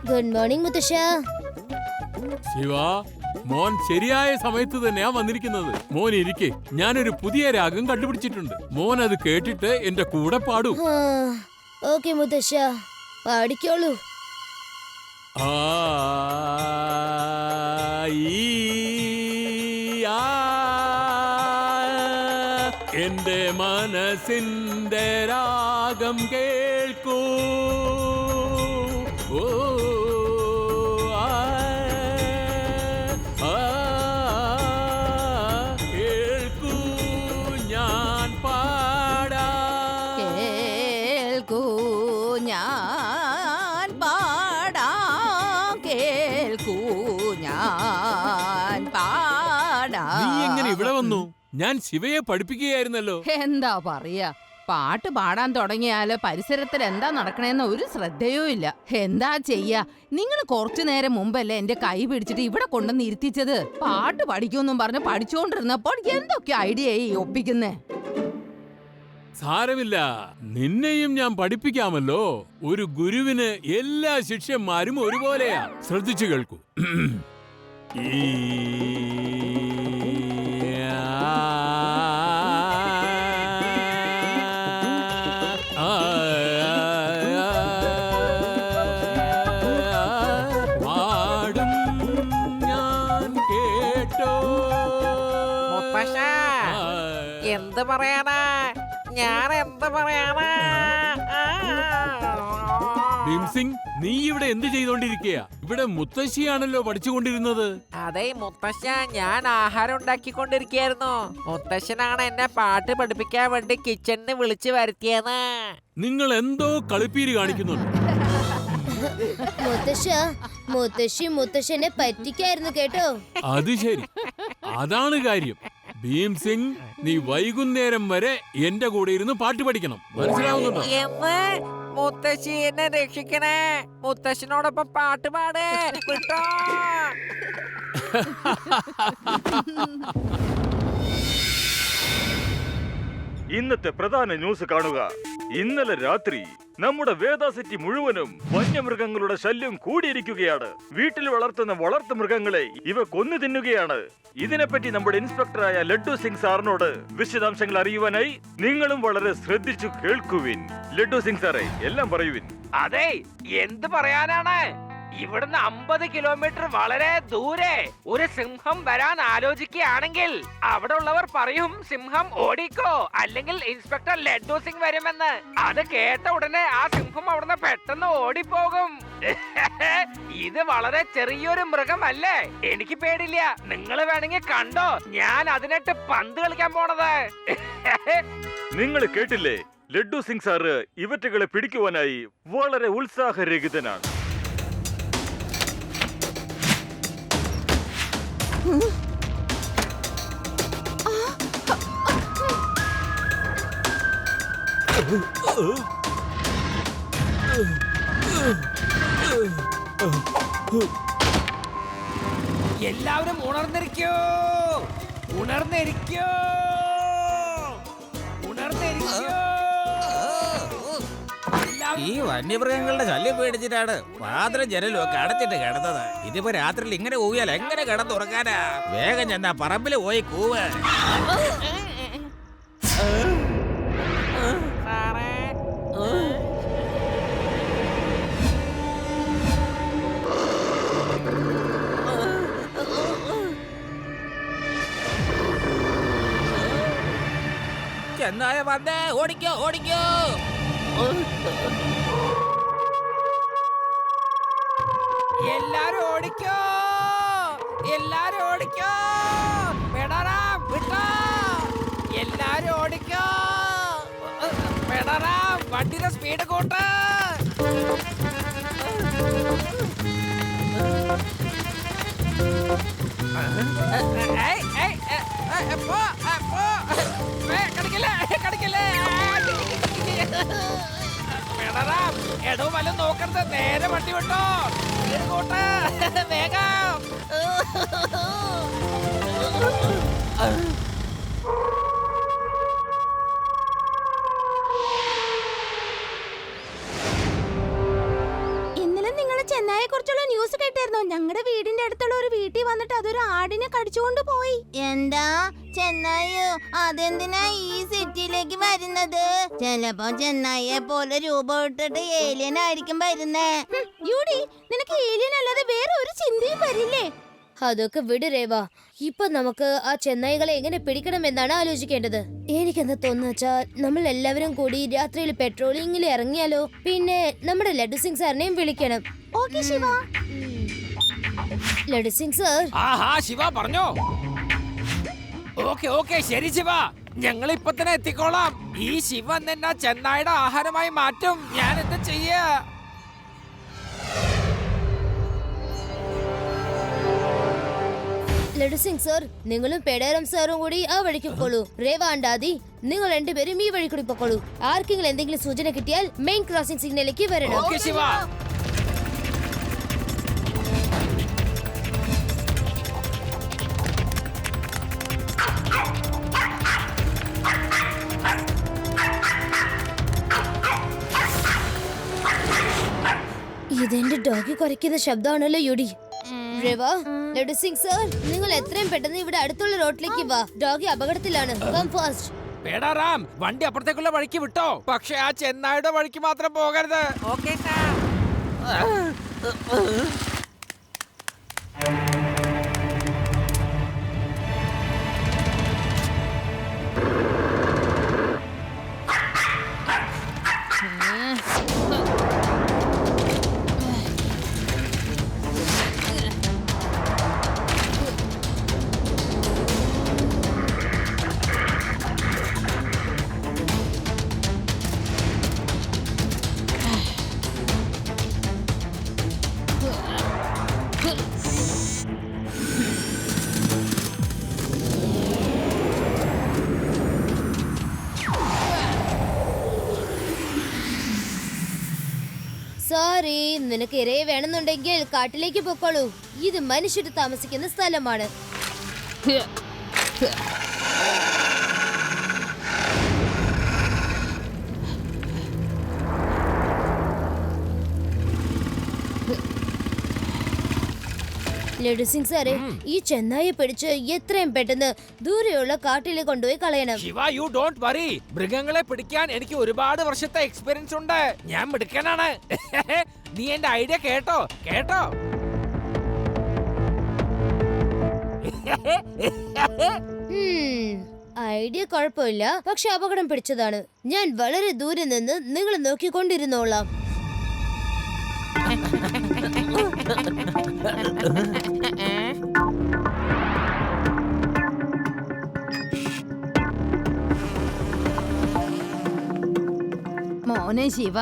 Good morning മുത്തശ്ശ. ശിവ, മോൻ ശരിയായ സമയത്ത് തന്നെയാ വന്നിരിക്കുന്നത്. മോൻ ഇരിക്കെ, ഞാനൊരു പുതിയ രാഗം കണ്ടുപിടിച്ചിട്ടുണ്ട്. മോൻ അത് കേട്ടിട്ട് എന്റെ കൂടെ പാടൂ. ഓക്കെ മുത്തശ്ശ, പാടിക്കോളൂ. ആ എന്റെ മനസ്സിന്റെ രാഗം കേൾക്കൂ. ഓ കേൾക്കൂ ഞാൻ പാടാം. കേൾക്കൂ ഞാൻ പാടാം. കേൾക്കൂ ഞാൻ പാടാം. നീ എങ്ങനെ ഇവിടെ വന്നു? ഞാൻ ശിവയെ പഠിപ്പിക്കുകയായിരുന്നല്ലോ. എന്താ പറയാ, പാട്ട് പാടാൻ തുടങ്ങിയാല് പരിസരത്തിൽ എന്താ നടക്കണേന്ന് ഒരു ശ്രദ്ധയോ ഇല്ല. എന്താ ചെയ്യാ, നിങ്ങൾ കുറച്ചു നേരം മുമ്പല്ലേ എന്റെ കൈ പിടിച്ചിട്ട് ഇവിടെ കൊണ്ടുവന്ന് ഇരുത്തിച്ചത്. പാട്ട് പഠിക്കുമെന്നും പറഞ്ഞ് പഠിച്ചുകൊണ്ടിരുന്നപ്പോൾ എന്തൊക്കെ ഐഡിയയായി ഒപ്പിക്കുന്നേ. സാരമില്ല, നിന്നെയും ഞാൻ പഠിപ്പിക്കാമല്ലോ. ഒരു ഗുരുവിന് എല്ലാ ശിഷ്യന്മാരും ഒരുപോലെയാ. ശ്രദ്ധിച്ചു കേൾക്കൂ. പാടും ഞാൻ കേട്ടോ. എന്ത് പറയാനാ, ഞാൻ എന്ത് പറയാനാ. ഭീംസിംഗ്, നീ ഇവിടെ എന്ത് ചെയ്തോണ്ടിരിക്കയാ? ഇവിടെ മുത്തശ്ശിയാണല്ലോ പഠിച്ചുകൊണ്ടിരുന്നത്. അതെ മുത്തശ്ശ, ഞാൻ ആഹാരം ഉണ്ടാക്കിക്കൊണ്ടിരിക്കുകയായിരുന്നു. മുത്തശ്ശനാണ് എന്നെ പാട്ട് പഠിപ്പിക്കാൻ വേണ്ടി കിച്ചണിന് വിളിച്ചു വരുത്തിയെന്ന്. നിങ്ങൾ എന്തോ കളിപ്പീര് കാണിക്കുന്നുണ്ട്. മുത്തശ്ശി മുത്തശ്ശനെ പറ്റിക്കായിരുന്നു കേട്ടോ. അത് ശരി, അതാണ് കാര്യം. ഭീംസിംഗ്, നീ വൈകുന്നേരം വരെ എന്റെ കൂടെ ഇരുന്ന് പാട്ട് പഠിക്കണം. മനസ്സിലാവുന്നുണ്ടോ? എന്ന് മുത്തശ്ശി എന്നെ രക്ഷിക്കണേ. മുത്തശ്ശനോടൊപ്പം പാട്ട് പാടേ വിട്ടോ. ഇന്നത്തെ പ്രധാന ന്യൂസ് കാണുക. ഇന്നലെ രാത്രി നമ്മുടെ വേദ സിറ്റി മുഴുവനും വന്യമൃഗങ്ങളുടെ ശല്യം കൂടിയിരിക്കുകയാണ്. വീട്ടിൽ വളർത്തുന്ന വളർത്തുമൃഗങ്ങളെ ഇവ കൊന്നു തിന്നുകയാണ്. ഇതിനെപ്പറ്റി നമ്മുടെ ഇൻസ്പെക്ടറായ ലഡ്ഡു സിംഗ് സാറിനോട് വിശദാംശങ്ങൾ അറിയുവാനായി നിങ്ങളും വളരെ ശ്രദ്ധിച്ചു കേൾക്കുവിൻ. ലഡ്ഡു സിംഗ് സാറേ, എല്ലാം പറയുവിൻ. അതെ, എന്ത് പറയാനാണ്. ഇവിടുന്ന് 50 കിലോമീറ്റർ വളരെ ദൂരെ ഒരു സിംഹം വരാൻ ആലോചിക്കുകയാണെങ്കിൽ അവിടെ ഉള്ളവർ പറയും സിംഹം ഓടിക്കോ, അല്ലെങ്കിൽ ഇൻസ്പെക്ടർ ലഡ്ഡു സിംഗ് വരുമെന്ന്. അത് കേട്ട ഉടനെ ആ സിംഹം അവിടുന്ന് പെട്ടെന്ന് ഓടിപ്പോകും. ഇത് വളരെ ചെറിയൊരു മൃഗമല്ലേ, എനിക്ക് പേടില്ല. നിങ്ങൾ വേണമെങ്കിൽ കണ്ടോ, ഞാൻ അതിനിട്ട് പന്ത് കളിക്കാൻ പോണത്. നിങ്ങൾ കേട്ടില്ലേ? ലഡ്ഡു സിംഗ് സാറ് ഇവറ്റകളെ പിടിക്കുവാനായി വളരെ ഉത്സാഹരഹിതനാണ്. എല്ലാവരും ഉണർന്നിരിക്കൂ, ഉണർന്നിരിക്കൂ, ഉണർന്നിരിക്കൂ. ഈ വന്യമൃഗങ്ങളുടെ ശല്യം പേടിച്ചിട്ടാണ് വാതിലും ജനലും ഒക്കെ അടച്ചിട്ട് കിടന്നത്. ഇതിപ്പോ രാത്രിയിൽ ഇങ്ങനെ കൂവിയാൽ എങ്ങനെ കിടന്നുറങ്ങാനാ? വേഗം ചെന്നാ പറമ്പില് പോയി കൂവ്. ചെന്നായ വന്നേ, ഓടിക്കോ ഓടിക്കോ. എല്ലാരും ഓടിക്കോ, എല്ലാരും ഓടിക്കോ. പെടറാ വിട്ടോ, എല്ലാരും ഓടിക്കോ. പെടറാ, വണ്ടിയുടെ സ്പീഡ് കൂട്ട്. കടിക്കല്ലേ കടിക്കല്ലേ. എടാ എടോ വല്ല നോക്കരുത്, നേരെ വണ്ടി വിട്ടോ. ഇങ്ങോട്ട് വേഗം. ഇന്നലെ നിങ്ങൾ ചെന്നൈയെ കുറിച്ചുള്ള ന്യൂസ് കേട്ടായിരുന്നോ? ഞങ്ങളുടെ വീടിന്റെ അടുത്തുള്ള ഒരു വീട്ടിൽ വന്നിട്ട് അതൊരു ആടിനെ കടിച്ചുകൊണ്ട് പോയി. എന്താ ചെന്നൈയോ? അതെന്തിനാ ഈ സിറ്റിയിലേക്ക് വരുന്നത്? ചിലപ്പോ ചെന്നൈയെ പോലെ രൂപം ഇട്ടിട്ട് ഏലിയൻ ആയിരിക്കും വരുന്നേ. യൂടി, നിനക്ക് ഏലിയൻ അല്ലാതെ വേറെ ഒരു ചിന്തയും വരില്ലേ? അതൊക്കെ വിട് രേവാ. ഇപ്പൊ നമുക്ക് ആ ചെന്നായികളെ എങ്ങനെ പിടിക്കണമെന്നാണ് ആലോചിക്കേണ്ടത്. എനിക്കെന്താ തോന്നുന്നു വെച്ചാൽ നമ്മൾ എല്ലാവരും കൂടി രാത്രിയിൽ പെട്രോളിങ്ങിൽ ഇറങ്ങിയാലോ? പിന്നെ നമ്മുടെ ലഡു സിംഗ് സാറിനെയും വിളിക്കണം. ഓക്കേ ശിവ. ലഡു സിംഗ് സാർ. ആഹാ ശിവ പറഞ്ഞോ. ഓക്കെ ഓക്കെ ശരി ശിവ, ഞങ്ങൾ ഇപ്പൊ തന്നെ എത്തിക്കോളാം. ഈ ശിവ എന്നെ ചെന്നായുടെ ആഹാരമായി മാറ്റും. ഞാൻ എന്താ ചെയ്യാ? ലഡു സിംഗ് സാർ, നിങ്ങളും പേടേരം സാറും കൂടി ആ വഴിക്ക് പോക്കോളൂ. രേവ അണ്ടാതി, നിങ്ങൾ രണ്ടുപേരും ഈ വഴി കൂടി പൊക്കോളൂ. ആർക്കെങ്കിലും എന്തെങ്കിലും സൂചന കിട്ടിയാൽ മെയിൻ ക്രോസിംഗ് സിഗ്നലിലേക്ക് വരണം. ഓക്കെ ശിവ. ഇതെന്റെ ഡോഗി കുറയ്ക്കുന്ന ശബ്ദമാണല്ലോ യുടി. രേവ, ലഡു സിംഗ് സാർ, നിങ്ങൾ എത്രയും പെട്ടെന്ന് ഇവിടെ അടുത്തുള്ള റോഡിലേക്ക് വാ. ഡോഗി അപകടത്തിലാണ്. Come fast. പേടാറാം, വണ്ടി അപ്പുറത്തേക്കുള്ള വഴിക്ക് വിട്ടോ. പക്ഷെ ആ ചെന്നായുടെ വഴിക്ക് മാത്രം പോകരുത്. Okay sir. സോറി, നിനക്ക് ഇരയെ വേണമെന്നുണ്ടെങ്കിൽ കാട്ടിലേക്ക് പൊക്കോളൂ. ഇത് മനുഷ്യർ താമസിക്കുന്ന സ്ഥലമാണ്. ലഡു സിംഗ് സാറേ, ഈ ചെന്നായെ പിടിച്ച് എത്രയും പെട്ടെന്ന് ദൂരെയുള്ള കാട്ടിലേക്ക് കൊണ്ടുപോയി കളയണം. Shiva, you don't worry. മൃഗങ്ങളെ പിടിക്കാൻ എനിക്ക് ഒരുപാട് വർഷത്തെ എക്സ്പീരിയൻസ് ഉണ്ട്. ഞാൻ മിടുക്കനാണ്. നീ എന്റെ ഐഡിയ കേട്ടോ കേട്ടോ. ഐഡിയ കുഴപ്പമില്ല, പക്ഷെ അപകടം പിടിച്ചതാണ്. ഞാൻ വളരെ ദൂരെ നിന്ന് നിങ്ങൾ നോക്കിക്കൊണ്ടിരുന്നോളാം. മോനെ ശിവ,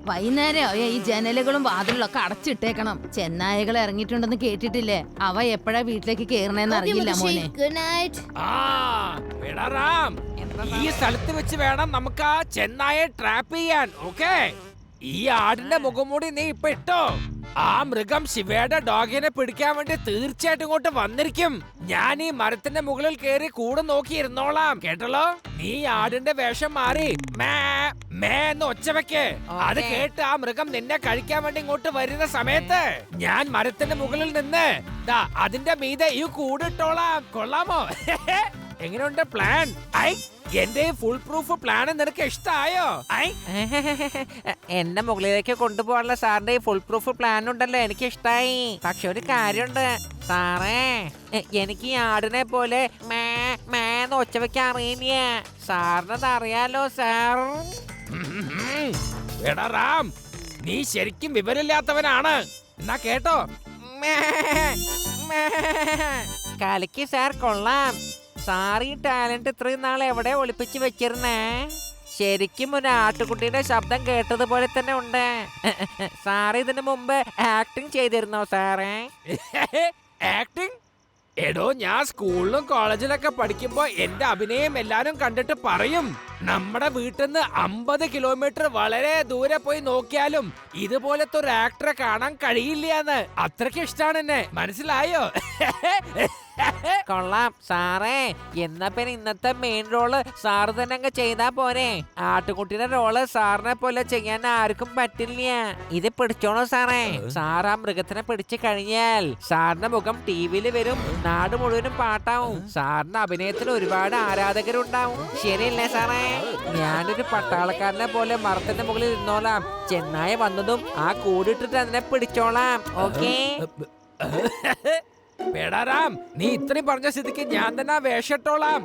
വൈകുന്നേരം ആയ ഈ ജനലുകളും വാതിലുകളൊക്കെ അടച്ചിട്ടേക്കണം. ചെന്നായകൾ ഇറങ്ങിയിട്ടുണ്ടെന്ന് കേട്ടിട്ടില്ലേ? അവ എപ്പോഴാ വീട്ടിലേക്ക് കേറണേന്ന് അറിയില്ല മോനെ. Good night. ആ പേടാറാം, ഈ സ്ഥലത്ത് വെച്ച് വേണം നമുക്ക് ആ ചെന്നായെ ട്രാപ്പ് ചെയ്യാൻ. ഓക്കെ, ഈ ആടിന്റെ മുഖംമൂടി നീ ഇപ്പൊ ഇട്ടോ. ആ മൃഗം ശിവയുടെ ഡോഗിനെ പിടിക്കാൻ വേണ്ടി തീർച്ചയായിട്ടും ഇങ്ങോട്ട് വന്നിരിക്കും. ഞാൻ ഈ മരത്തിന്റെ മുകളിൽ കയറി കൂടെ നോക്കിയിരുന്നോളാം. കേട്ടല്ലോ? നീ ആടിന്റെ വേഷം മാറി മേ മേ എന്ന് ഒച്ച വെക്ക്. അത് കേട്ട് ആ മൃഗം നിന്നെ കഴിക്കാൻ വേണ്ടി ഇങ്ങോട്ട് വരുന്ന സമയത്ത് ഞാൻ മരത്തിന്റെ മുകളിൽ നിന്ന് ദാ അതിന്റെ മീതെ ഈ കൂടിട്ടോളാം. കൊള്ളാമോ? എങ്ങനെയുണ്ട് പ്ലാൻ? ഐ, എന്റെ ഫുൾ പ്രൂഫ് പ്ലാൻ നിനക്ക് ഇഷ്ടായോ? എന്നെ മുകളിലേക്ക് കൊണ്ടുപോകാനുള്ള സാറിന്റെ ഈ ഫുൾ പ്രൂഫ് പ്ലാൻ ഉണ്ടല്ലോ, എനിക്ക് ഇഷ്ടായി. പക്ഷെ ഒരു കാര്യമുണ്ട് സാറേ, എനിക്ക് ഈ ആടിനെ പോലെ മേ മേന്ന് ഒച്ച വെക്കാൻ അറിയില്ല. സാറിനത് അറിയാലോ സാർ. എടാ റാം, നീ ശരിക്കും വിവരമില്ലാത്തവനാണ്. എന്നാ കേട്ടോ, മേ, മേ. കലക്കി സാർ, കൊള്ളാം. സാർ ഈ ടാലന്റ് ഇത്രയും നാൾ എവിടെ ഒളിപ്പിച്ച് വെച്ചിരുന്നേ? ശരിക്കും ഒരു ആട്ടുകുട്ടിയുടെ ശബ്ദം കേട്ടതുപോലെ തന്നെ ഉണ്ട്. സാർ ഇതിനു മുമ്പ് ആക്ടിങ് ചെയ്തിരുന്നോ സാറേ? ആക്ടിങ് എടോ ഞാൻ സ്കൂളിലും കോളേജിലൊക്കെ പഠിക്കുമ്പോ എന്റെ അഭിനയം എല്ലാരും കണ്ടിട്ട് പറയും നമ്മുടെ വീട്ടിൽ നിന്ന് 50 കിലോമീറ്റർ വളരെ ദൂരെ പോയി നോക്കിയാലും ഇതുപോലത്തെ ഒരു ആക്ടറെ കാണാൻ കഴിയില്ലാന്ന്. അത്രയ്ക്ക് ഇഷ്ടാണ് എന്നെ, മനസ്സിലായോ? കൊള്ളാം സാറേ. എന്നാ പിന്നെ ഇന്നത്തെ മെയിൻ റോള് സാറ് തന്നെ അങ്ങ് ചെയ്താ പോരെ. ആട്ടുകുട്ടിയുടെ റോള് സാറിനെ പോലെ ചെയ്യാൻ ആർക്കും പറ്റില്ല. ഇത് പിടിച്ചോളൂ സാറേ. സാർ ആ മൃഗത്തിനെ പിടിച്ചു കഴിഞ്ഞാൽ സാറിന്റെ മുഖം ടിവിയിൽ വരും, നാട് മുഴുവനും പാട്ടാവും. സാറിന്റെ അഭിനയത്തിന് ഒരുപാട് ആരാധകരുണ്ടാവും. ശരിയല്ലേ സാറേ? ഞാനൊരു പട്ടാളക്കാരനെ പോലെ മരത്തിന്റെ മുകളിൽ ഇരുന്നോളാം. ചെന്നായ വന്നതും ആ കൂടിട്ടിട്ട് അതിനെ പിടിച്ചോളാം. ഓക്കേ? പേടാറാം, നീ ഇത്രയും പറഞ്ഞ സ്ഥിതിക്ക് ഞാൻ തന്നെ ആ വേഷം ഇട്ടോളാം.